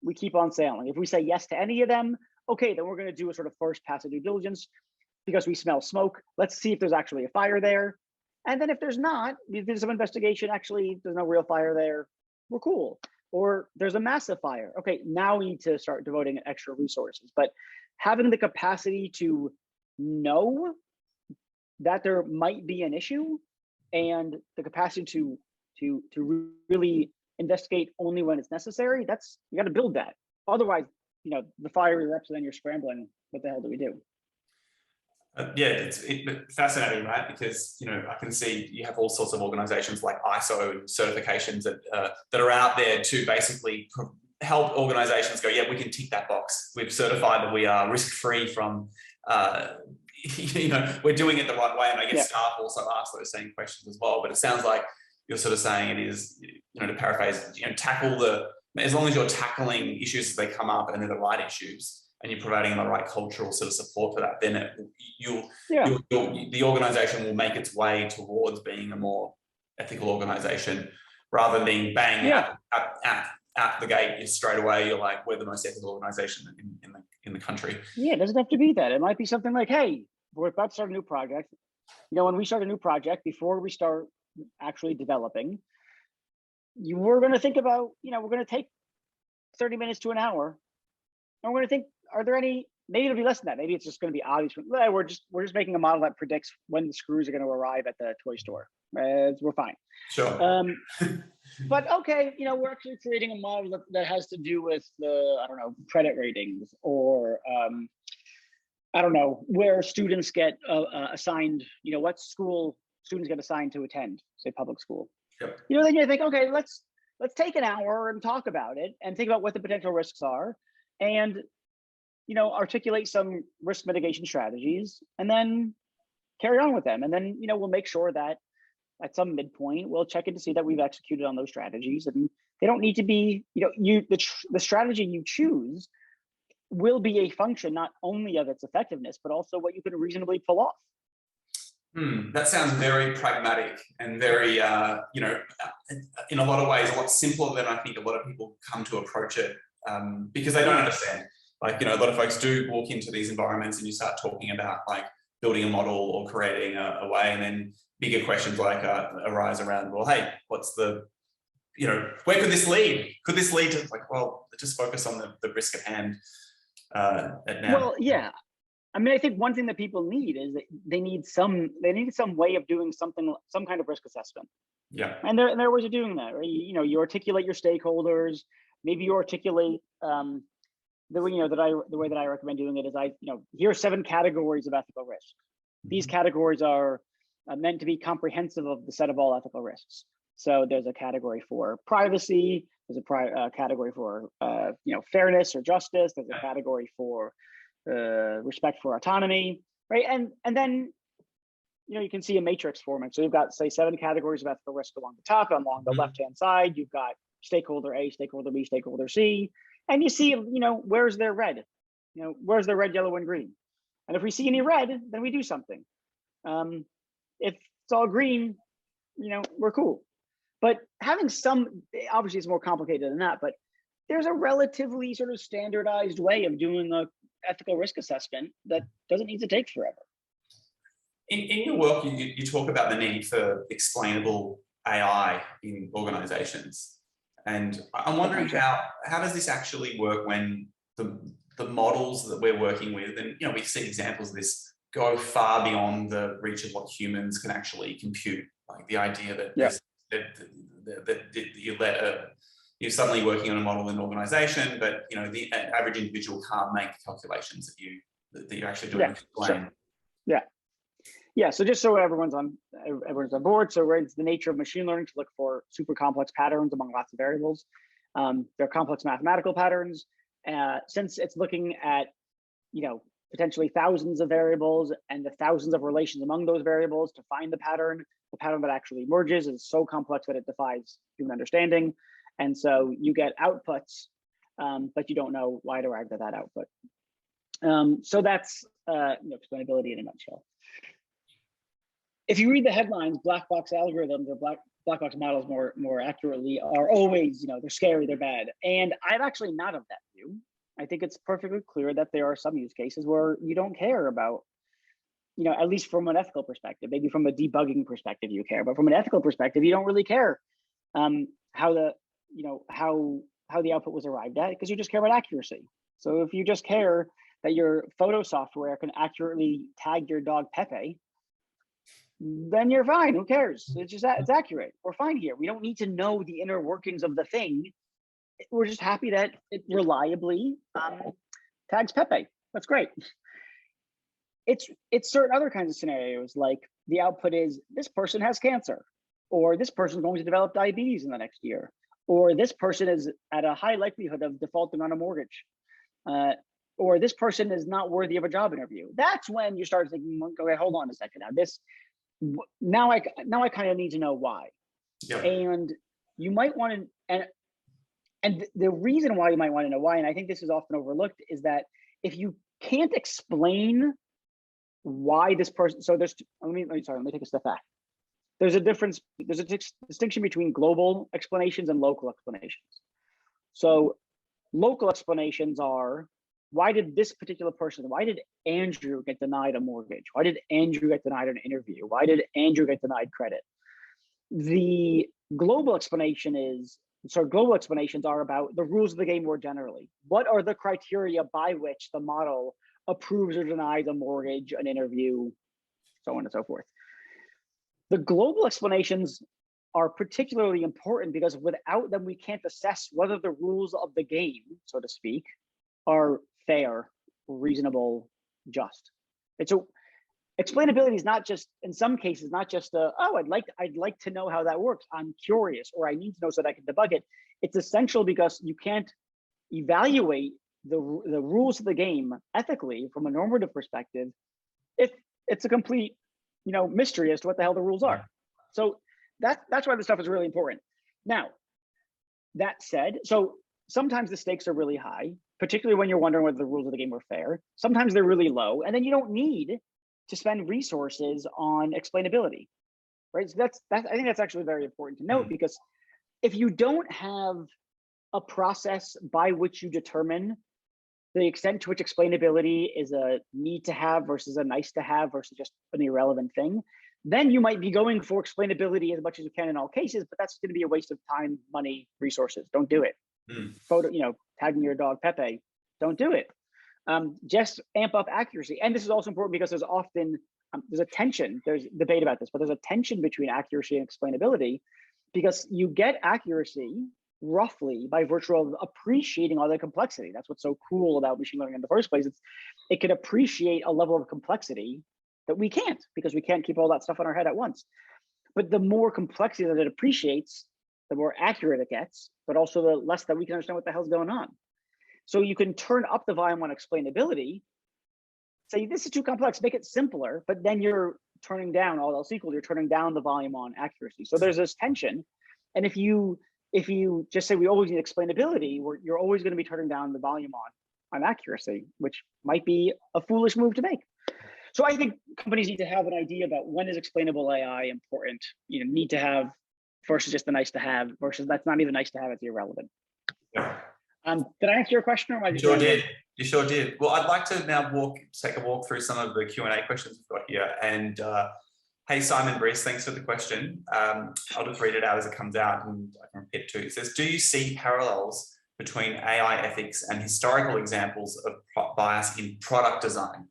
[SPEAKER 2] we keep on sailing. If we say yes to any of them, okay, then we're going to do a sort of first pass of due diligence because we smell smoke. Let's see if there's actually a fire there. And then if there's not, we do some investigation, actually, there's no real fire there, we're cool. Or there's a massive fire. Okay, now we need to start devoting extra resources. But having the capacity to know that there might be an issue and the capacity to really investigate only when it's necessary, you got to build that. Otherwise, the fire erupts and then you're scrambling. What the hell do we do?
[SPEAKER 1] Yeah, it's fascinating, right? Because I can see you have all sorts of organizations like ISO certifications that are out there to basically help organizations go, yeah, we can tick that box. We've certified that we are risk-free from, we're doing it the right way. And I guess staff also ask those same questions as well. But it sounds like you're sort of saying it is, to paraphrase, as long as you're tackling issues as they come up and they're the right issues, and you're providing the right cultural sort of support for that, then the organization will make its way towards being a more ethical organization, rather than being bang out the gate straight away. You're like, we're the most ethical organization in the country.
[SPEAKER 2] Yeah, it doesn't have to be that. It might be something like, hey, we're about to start a new project. When we start a new project, before we start actually developing, we're going to think about, we're going to take 30 minutes to an hour, and we're going to think, are there any, maybe it'll be less than that. Maybe it's just going to be obvious. We're just making a model that predicts when the screws are going to arrive at the toy store. We're fine.
[SPEAKER 1] Sure.
[SPEAKER 2] But okay, we're actually creating a model that has to do with the, credit ratings, or where students get assigned, what school students get assigned to attend, say public school.
[SPEAKER 1] Yep.
[SPEAKER 2] Then you think, okay, let's take an hour and talk about it and think about what the potential risks are, and articulate some risk mitigation strategies, and then carry on with them. And then, we'll make sure that at some midpoint, we'll check in to see that we've executed on those strategies. And they don't need to be, the strategy you choose will be a function not only of its effectiveness, but also what you can reasonably pull off.
[SPEAKER 1] That sounds very pragmatic and very, in a lot of ways, a lot simpler than I think a lot of people come to approach it, because they don't understand. Like, a lot of folks do walk into these environments and you start talking about like building a model or creating a way, and then bigger questions like arise around, well, hey, what's the, where could this lead? Could this lead to, like, well, just focus on the risk at hand at now.
[SPEAKER 2] Well, yeah. I think one thing that people need is that they need some way of doing some kind of risk assessment.
[SPEAKER 1] Yeah.
[SPEAKER 2] And there are ways of doing that, right? You articulate your stakeholders. Maybe you articulate the way that I recommend doing it is here are 7 categories of ethical risk. These categories are meant to be comprehensive of the set of all ethical risks. So there's a category for privacy. There's a category for fairness or justice. There's a category for respect for autonomy, right? And then you can see a matrix forming. So you've got, say, 7 categories of ethical risk along the top, and along the left-hand side, you've got stakeholder A, stakeholder B, stakeholder C, and you see, where's their red? Where's their red, yellow, and green? And if we see any red, then we do something. If it's all green, we're cool. But having obviously it's more complicated than that, but there's a relatively sort of standardized way of doing a ethical risk assessment that doesn't need to take forever.
[SPEAKER 1] In your work, you talk about the need for explainable AI in organizations. And I'm wondering how does this actually work when the models that we're working with, and we've seen examples of this, go far beyond the reach of what humans can actually compute. Like the idea that you're suddenly working on a model in an organization, but the average individual can't make the calculations that you're actually doing.
[SPEAKER 2] Sure. Yeah. So just so everyone's on board, so it's the nature of machine learning to look for super complex patterns among lots of variables. They're complex mathematical patterns. Since it's looking at potentially thousands of variables and the thousands of relations among those variables to find the pattern that actually emerges is so complex that it defies human understanding. And so you get outputs, but you don't know why it arrived at that output. So that's explainability in a nutshell. If you read the headlines, black box algorithms or black box models more accurately are always, they're scary, they're bad. And I'm actually not of that view. I think it's perfectly clear that there are some use cases where you don't care about, at least from an ethical perspective, maybe from a debugging perspective you care, but from an ethical perspective, you don't really care how the output was arrived at, because you just care about accuracy. So if you just care that your photo software can accurately tag your dog Pepe, then you're fine. Who cares? It's accurate. We're fine here. We don't need to know the inner workings of the thing. We're just happy that it reliably tags Pepe. That's great. It's certain other kinds of scenarios, like the output is this person has cancer, or this person is going to develop diabetes in the next year, or this person is at a high likelihood of defaulting on a mortgage, or this person is not worthy of a job interview. That's when you start thinking, okay, hold on a second. Now I kind of need to know why. Yeah. And you might want to, and the reason why you might want to know why, and I think this is often overlooked, is that if you can't explain why this person, so let me take a step back. There's a distinction between global explanations and local explanations. So local explanations are, why did Andrew get denied a mortgage? Why did Andrew get denied an interview? Why did Andrew get denied credit? The global explanations are about the rules of the game more generally. What are the criteria by which the model approves or denies a mortgage, an interview, so on and so forth? The global explanations are particularly important because without them, we can't assess whether the rules of the game, so to speak, are fair, reasonable, just. And so explainability is not just, in some cases, not just I'd like to know how that works. I'm curious, or I need to know so that I can debug it. It's essential because you can't evaluate the rules of the game ethically from a normative perspective if it's a complete, mystery as to what the hell the rules are. So that's why this stuff is really important. Now, that said, so sometimes the stakes are really high, particularly when you're wondering whether the rules of the game are fair. Sometimes they're really low, and then you don't need to spend resources on explainability, right? So I think that's actually very important to note, because if you don't have a process by which you determine the extent to which explainability is a need to have versus a nice to have versus just an irrelevant thing, then you might be going for explainability as much as you can in all cases, but that's going to be a waste of time, money, resources. Don't do it. Tagging your dog Pepe, don't do it. Just amp up accuracy. And this is also important because there's often, there's a tension, there's debate about this, but there's a tension between accuracy and explainability, because you get accuracy roughly by virtue of appreciating all the complexity. That's what's so cool about machine learning in the first place. It can appreciate a level of complexity that we can't, because we can't keep all that stuff in our head at once. But the more complexity that it appreciates, the more accurate it gets, but also the less that we can understand what the hell's going on. So you can turn up the volume on explainability, say this is too complex, make it simpler, but then you're turning down, all else equal, you're turning down the volume on accuracy. So there's this tension. And if you just say we always need explainability, you're always going to be turning down the volume on accuracy, which might be a foolish move to make. So I think companies need to have an idea about when is explainable AI important, need to have versus just the nice to have versus that's not even nice to have, it's irrelevant.
[SPEAKER 1] Yeah.
[SPEAKER 2] Did I answer your question, or am I just
[SPEAKER 1] You sure did. Well, I'd like to now take a walk through some of the Q&A questions we've got here, and Hey, Simon Brice, thanks for the question. I'll just read it out as it comes out and I can repeat it too. It says, do you see parallels between AI ethics and historical examples of bias in product design?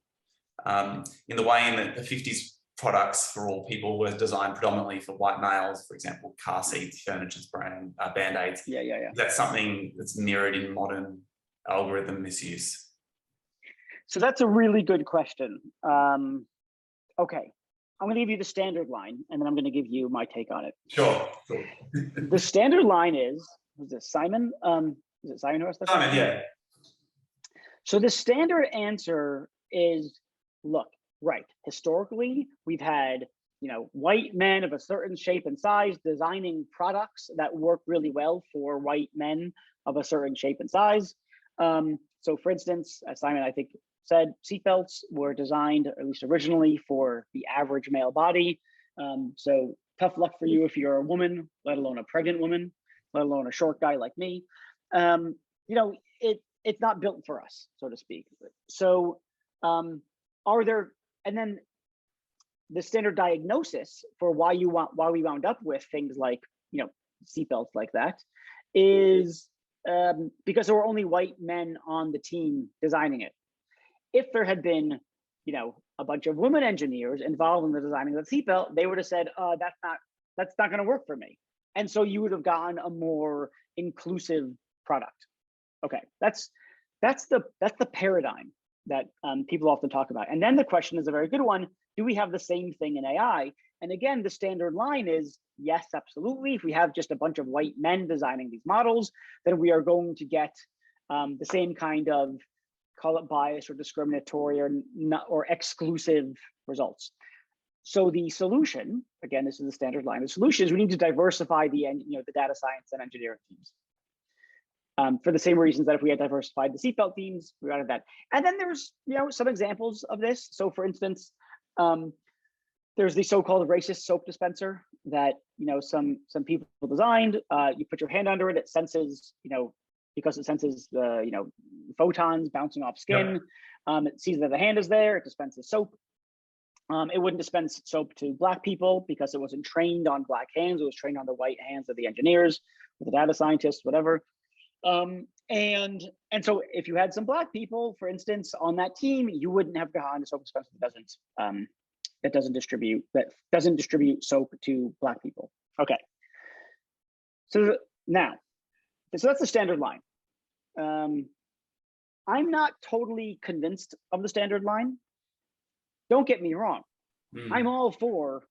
[SPEAKER 1] In the way in that the 50s products for all people were designed predominantly for white males, for example, car seats, furniture, band-aids.
[SPEAKER 2] Yeah.
[SPEAKER 1] Is that something that's mirrored in modern algorithm misuse?
[SPEAKER 2] So that's a really good question. Okay, I'm going to give you the standard line, and then I'm going to give you my take on it.
[SPEAKER 1] Sure.
[SPEAKER 2] The standard line is it Simon? Is it Simon who asked that?
[SPEAKER 1] Simon, yeah.
[SPEAKER 2] So the standard answer is, look, right, historically, we've had, white men of a certain shape and size designing products that work really well for white men of a certain shape and size. So for instance, as Simon, I think, said, seatbelts were designed, at least originally, for the average male body. So tough luck for you if you're a woman, let alone a pregnant woman, let alone a short guy like me. It's not built for us, so to speak. So and then the standard diagnosis for why we wound up with things like, seatbelts like that is because there were only white men on the team designing it. If there had been, a bunch of women engineers involved in the designing of the seatbelt, they would have said, that's not going to work for me. And so you would have gotten a more inclusive product. Okay, that's the paradigm that people often talk about. And then the question is a very good one. Do we have the same thing in AI? And again, the standard line is, yes, absolutely. If we have just a bunch of white men designing these models, then we are going to get the same kind of, call it bias or discriminatory or exclusive results. So the solution, again, this is the standard line. The solution is we need to diversify the data science and engineering teams. For the same reasons that if we had diversified the seatbelt teams, we would have that. And then there's some examples of this. So for instance, there's the so-called racist soap dispenser that some people designed. You put your hand under it, it senses because it senses the photons bouncing off skin. Yep. It sees that the hand is there. It dispenses soap. It wouldn't dispense soap to Black people because it wasn't trained on Black hands. It was trained on the white hands of the engineers, or the data scientists, whatever. And so if you had some Black people, for instance, on that team, you wouldn't have gotten a soap dispenser that doesn't distribute soap to Black people. Okay. So that's the standard line. I'm not totally convinced of the standard line. Don't get me wrong. I'm all for,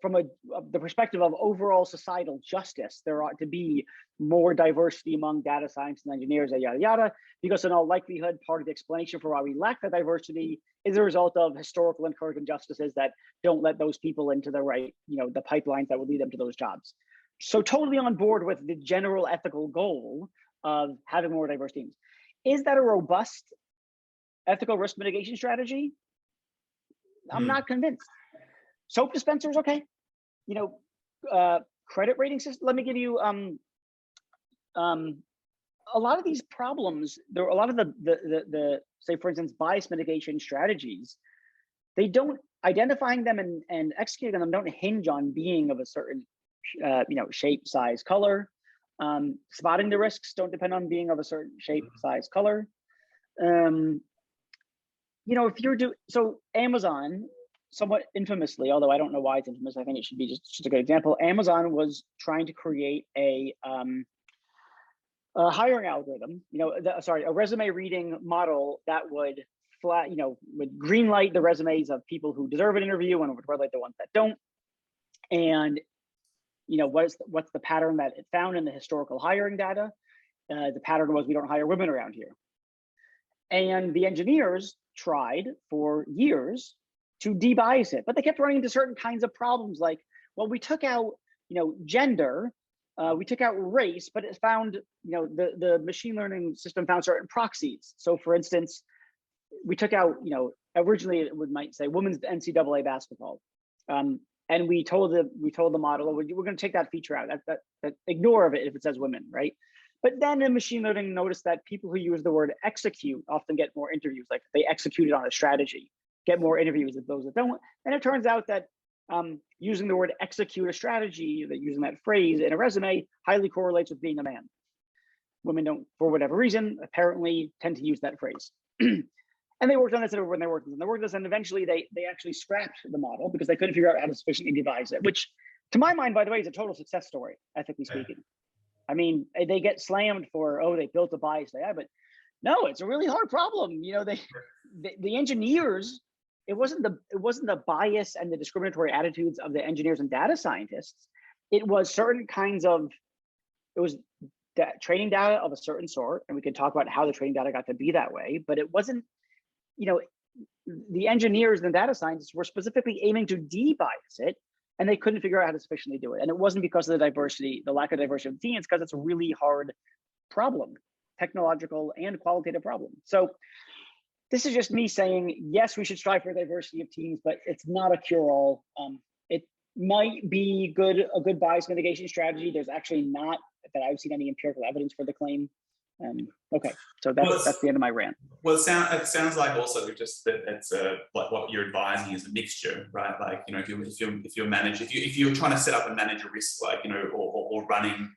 [SPEAKER 2] from the perspective of overall societal justice, there ought to be more diversity among data science and engineers, yada, yada, because in all likelihood, part of the explanation for why we lack that diversity is a result of historical and current injustices that don't let those people into the right, the pipelines that would lead them to those jobs. So totally on board with the general ethical goal of having more diverse teams. Is that a robust ethical risk mitigation strategy? I'm not convinced. Soap dispensers, okay. Credit rating system. Let me give you a lot of these problems. There are a lot of the say, for instance, bias mitigation strategies. They don't identifying them and executing them don't hinge on being of a certain shape, size, color. Spotting the risks don't depend on being of a certain shape, size, color. If you're so Amazon, somewhat infamously, although I don't know why it's infamous, I think it should be just a good example. Amazon was trying to create a hiring algorithm, a resume reading model that would would green light the resumes of people who deserve an interview and would red light the ones that don't. And what's the pattern that it found in the historical hiring data? The pattern was we don't hire women around here. And the engineers tried for years to debias it, but they kept running into certain kinds of problems like, well, we took out, gender, we took out race, but it found, the machine learning system found certain proxies. So for instance, we took out, originally it might say women's NCAA basketball. And we told the model, we're going to take that feature out, that ignore of it if it says women, right? But then in machine learning noticed that people who use the word execute often get more interviews, like they executed on a strategy, get more interviews than those that don't. And it turns out that using the word execute a strategy, that using that phrase in a resume highly correlates with being a man. Women don't, for whatever reason, apparently tend to use that phrase. And they worked on this when they worked on this, and eventually they actually scrapped the model because they couldn't figure out how to sufficiently devise it, which to my mind, by the way, is a total success story, ethically speaking. I mean, they get slammed for, oh, they built a biased AI, but no, it's a really hard problem. You know, the engineers, it wasn't the bias and the discriminatory attitudes of the engineers and data scientists. It was certain kinds of, it was training data of a certain sort, and we could talk about how the training data got to be that way, but it wasn't, you know, the engineers and the data scientists were specifically aiming to de-bias it, and they couldn't figure out how to sufficiently do it. And it wasn't because of the diversity, the lack of diversity of the team, it's because it's a really hard problem, technological and qualitative problem. So this is just me saying, yes, we should strive for diversity of teams, but it's not a cure-all. It might be a good bias mitigation strategy. There's actually not, that I've seen, any empirical evidence for the claim. Okay, so that's the end of my rant.
[SPEAKER 1] Well, it sounds like also just that it's like what you're advising is a mixture, right? Like, you know, if you're trying to set up and manage a risk, like, you know, or running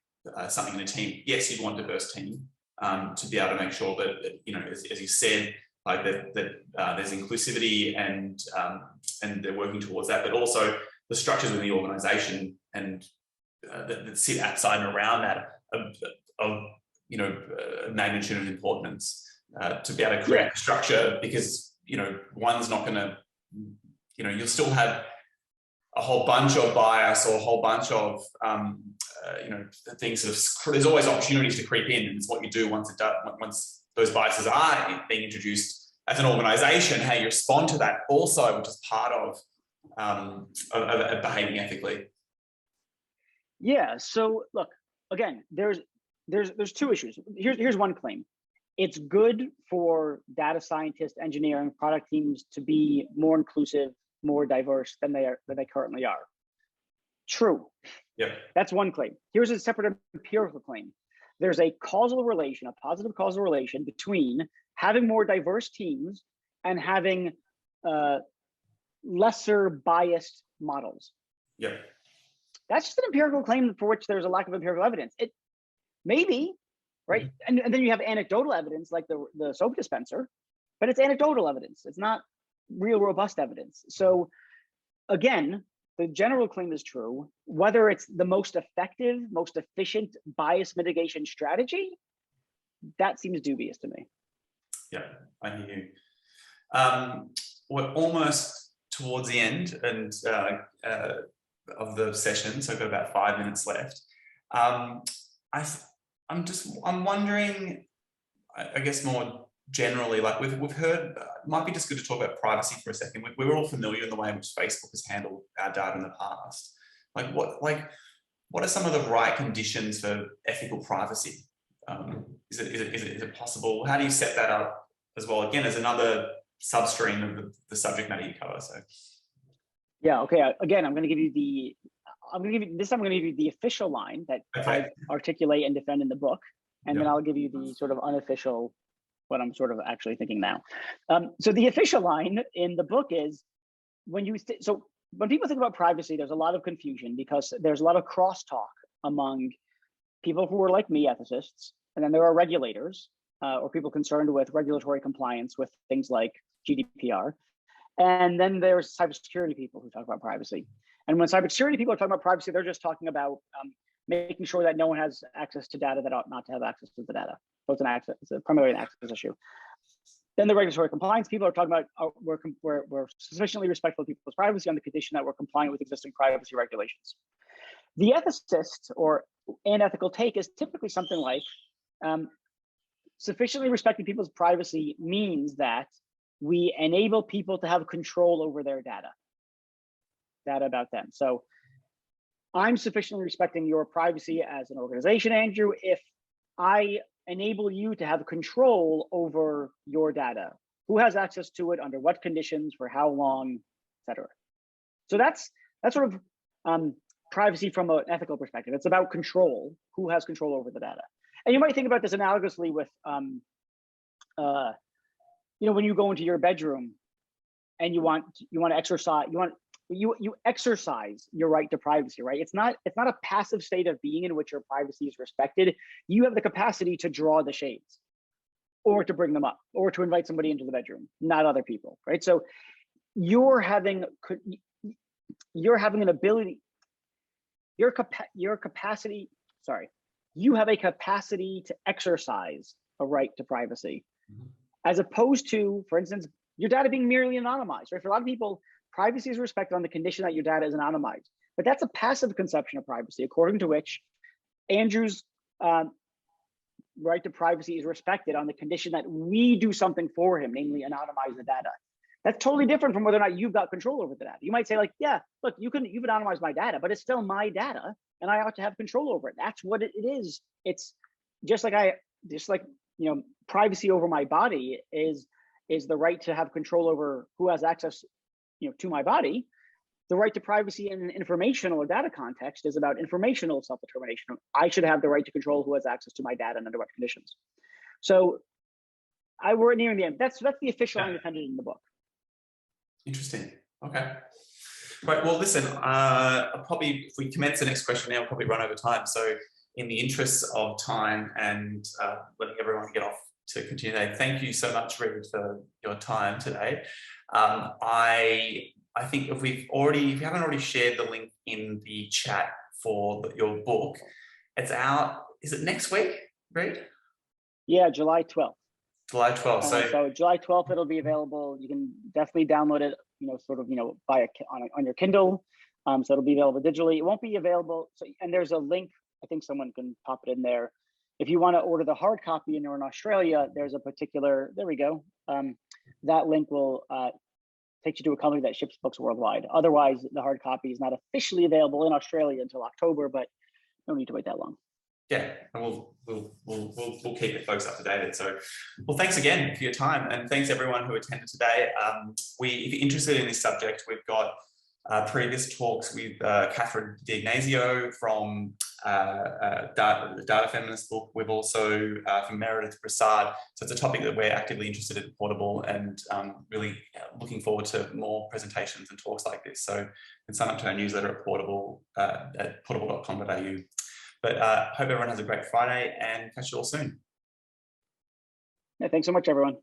[SPEAKER 1] something in a team, yes, you'd want a diverse team to be able to make sure that, you know, as you said, like that there's inclusivity and they're working towards that, but also the structures within the organization and that sit outside and around that of you know, magnitude of importance to be able to create a structure, because, you know, one's not going to, you know, you'll still have a whole bunch of bias or a whole bunch of, you know, things there's always opportunities to creep in, and it's what you do once those biases are being introduced as an organization, how you respond to that also, which is part of behaving ethically.
[SPEAKER 2] Yeah, so look, again, there's two issues. Here's one claim. It's good for data scientists, engineering, product teams to be more inclusive, more diverse than they currently are. True.
[SPEAKER 1] Yeah.
[SPEAKER 2] That's one claim. Here's a separate empirical claim. There's a causal relation, a positive causal relation between having more diverse teams and having lesser biased models.
[SPEAKER 1] Yeah.
[SPEAKER 2] That's just an empirical claim for which there's a lack of empirical evidence. It maybe, right? And then you have anecdotal evidence like the soap dispenser, but it's anecdotal evidence. It's not real robust evidence. So again, the general claim is true. Whether it's the most effective, most efficient bias mitigation strategy, that seems dubious to me.
[SPEAKER 1] Yeah, I hear you. We're almost towards the end of the session, so I've got about 5 minutes left. I'm wondering, I guess more generally, like we've heard, it might be just good to talk about privacy for a second. We're all familiar in the way in which Facebook has handled our data in the past. What are some of the right conditions for ethical privacy? Is it possible? How do you set that up as well? Again, as another substream of the subject matter you cover. So.
[SPEAKER 2] Yeah. Okay. Again, I'm going to give you the official line that I articulate and defend in the book, and then I'll give you the sort of unofficial, what I'm sort of actually thinking now. So the official line in the book is when people think about privacy, there's a lot of confusion because there's a lot of crosstalk among people who are like me, ethicists, and then there are regulators or people concerned with regulatory compliance with things like GDPR. And then there's cybersecurity people who talk about privacy. And when cybersecurity people are talking about privacy, they're just talking about making sure that no one has access to data that ought not to have access to the data. So it's primarily an access issue. Then the regulatory compliance people are talking about we're sufficiently respectful of people's privacy on the condition that we're compliant with existing privacy regulations. The ethicist or unethical take is typically something like sufficiently respecting people's privacy means that we enable people to have control over their data about them. So I'm sufficiently respecting your privacy as an organization, Andrew, if I enable you to have control over your data, who has access to it, under what conditions, for how long, et cetera. So that's sort of privacy from an ethical perspective. It's about control, who has control over the data. And you might think about this analogously with, when you go into your bedroom and you want to exercise, you exercise your right to privacy, right? It's not a passive state of being in which your privacy is respected. You have the capacity to draw the shades, or to bring them up, or to invite somebody into the bedroom, not other people, right? So you're having an ability, your capacity, sorry, you have a capacity to exercise a right to privacy, as opposed to, for instance, your data being merely anonymized, right? For a lot of people, privacy is respected on the condition that your data is anonymized, but that's a passive conception of privacy, according to which Andrew's right to privacy is respected on the condition that we do something for him, namely anonymize the data. That's totally different from whether or not you've got control over the data. You might say, like, yeah, look, you've anonymized my data, but it's still my data and I ought to have control over it. That's what it is. It's just like privacy over my body is the right to have control over who has access, to my body. The right to privacy in an informational or data context is about informational self-determination. I should have the right to control who has access to my data and under what conditions. So we're nearing the end. That's the official line defended in the book.
[SPEAKER 1] Interesting. Okay. Right. Well, listen, probably if we commence the next question now, we'll probably run over time. So in the interest of time and letting everyone get off to continue today, thank you so much, Reid, for your time today. I think if you haven't already shared the link in the chat for your book, it's out. Is it next week, Reid?
[SPEAKER 2] Yeah, July 12th.
[SPEAKER 1] July 12th.
[SPEAKER 2] So July 12th, it'll be available. You can definitely download it, on your Kindle. So it'll be available digitally. It won't be available. And there's a link. I think someone can pop it in there. If you want to order the hard copy and you're in Australia, there's a particular, there we go. That link will take you to a company that ships books worldwide. Otherwise, the hard copy is not officially available in Australia until October, but no need to wait that long.
[SPEAKER 1] Yeah, and we'll keep the folks up to date. So, well, thanks again for your time, and thanks everyone who attended today. If you're interested in this subject, we've got previous talks with Catherine D'Ignazio from the Data Feminist book. We've also from Meredith Prasad. So it's a topic that we're actively interested in, Portable, and really looking forward to more presentations and talks like this. So you can sign up to our newsletter at portable.com.au. But hope everyone has a great Friday and catch you all soon.
[SPEAKER 2] Yeah, thanks so much, everyone.